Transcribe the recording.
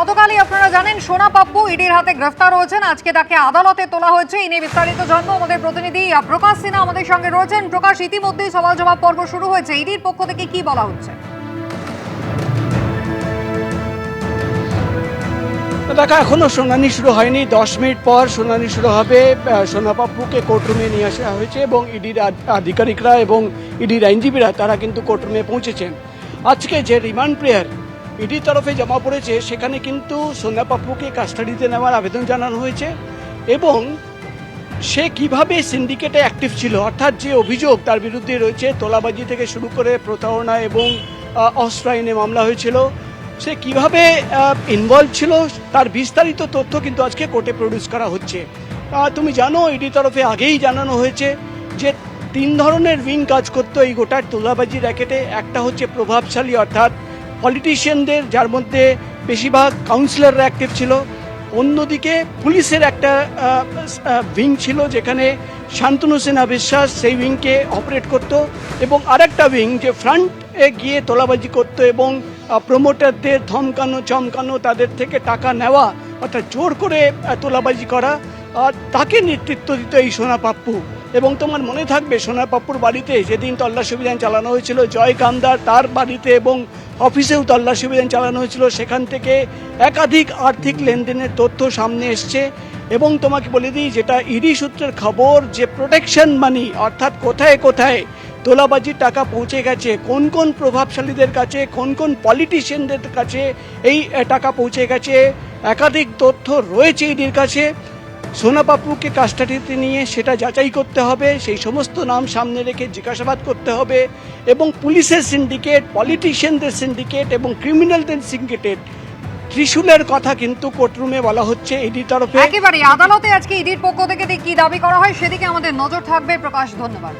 গতকালই আপনারা জানেন সোনা পাপ্পু ইডির হাতে গ্রেফতার হয়েছেন। আজকে তাকে আদালতে তোলা হয়েছে। এই নিয়ে বিস্তারিত জানবো আমাদের প্রতিনিধি প্রকাশ সিনহা আমাদের সঙ্গে রয়েছেন। প্রকাশ, ইতিমধ্যেই সওয়াল জবাব পর্ব শুরু হয়েছে, ইডির পক্ষ থেকে কি বলা হচ্ছে? দেখা এখনো শুনানি শুরু হয়নি। 10 মিনিট পর শুনানি শুরু হবে। সোনা পাপ্পুকে কোর্টরুমে নিয়ে আসা হয়েছে এবং ইডির আধিকারিকরা এবং ইডির আইনজীবীরা তারা কিন্তু কোর্টরুমে পৌঁছেছেন। আজকে যে রিমান্ড প্রেয়ার ইডির তরফে জমা পড়েছে সেখানে কিন্তু সোনা পাপ্পুকে কাস্টাডিতে নেওয়ার আবেদন জানানো হয়েছে এবং সে কিভাবে সিন্ডিকেটে অ্যাক্টিভ ছিল, অর্থাৎ যে অভিযোগ তার বিরুদ্ধে রয়েছে, তোলাবাজি থেকে শুরু করে প্রতারণা এবং অস্ত্র আইনে মামলা হয়েছিল, সে কিভাবে ইনভলভ ছিল তার বিস্তারিত তথ্য কিন্তু আজকে কোর্টে প্রডিউস করা হচ্ছে। তুমি জানো ইডি তরফে আগেই জানানো হয়েছে যে 3 ধরনের উইং কাজ করতো এই গোটার তোলাবাজি র্যাকেটে। একটা হচ্ছে প্রভাবশালী অর্থাৎ পলিটিশিয়ানদের, যার মধ্যে বেশিরভাগ কাউন্সিলররা অ্যাক্টিভ ছিল। অন্যদিকে পুলিশের একটা উইং ছিল যেখানে শান্তনু সিনহা বিশ্বাস সেই উইংকে অপারেট করত, এবং আরেকটা উইং যে ফ্রন্টে গিয়ে তোলাবাজি করত এবং প্রমোটারদের ধমকানো চমকানো, তাদের থেকে টাকা নেওয়া অর্থাৎ জোর করে তোলাবাজি করা, তাকে নেতৃত্ব দিত এই সোনা পাপ্পু। এবং তোমার মনে থাকবে সোনা পাপ্পুর বাড়িতে যেদিন তল্লাশি অভিযান চালানো হয়েছিল, জয় কামদার তার বাড়িতে এবং অফিসেও তল্লাশি অভিযান চালানো হয়েছিল, সেখান থেকে একাধিক আর্থিক লেনদেনের তথ্য সামনে এসছে। এবং তোমাকে বলে দিই, যেটা ইডি সূত্রের খবর, যে প্রোটেকশন মানি অর্থাৎ কোথায় কোথায় তোলাবাজির টাকা পৌঁছে গেছে, কোন কোন প্রভাবশালীদের কাছে, কোন কোন পলিটিশিয়ানদের কাছে এই টাকা পৌঁছে গেছে, একাধিক তথ্য রয়েছে ইডির কাছে। সোনা পাপ্পুকে কাস্টাডিতে নিয়ে সেটা যাচাই করতে হবে, সেই সমস্ত নাম সামনে রেখে জিজ্ঞাসাবাদ করতে হবে এবং পুলিশের সিন্ডিকেট, পলিটিশিয়ানদের সিন্ডিকেট এবং ক্রিমিনালদের সিন্ডিকেট ত্রিশূলের কথা কিন্তু কোর্টরুমে বলা হচ্ছে ইডির তরফে। একেবারে আদালতে আজকে ইডির পক্ষ থেকে কি দাবি করা হয় সেদিকে আমাদের নজর থাকবে। প্রকাশ, ধন্যবাদ।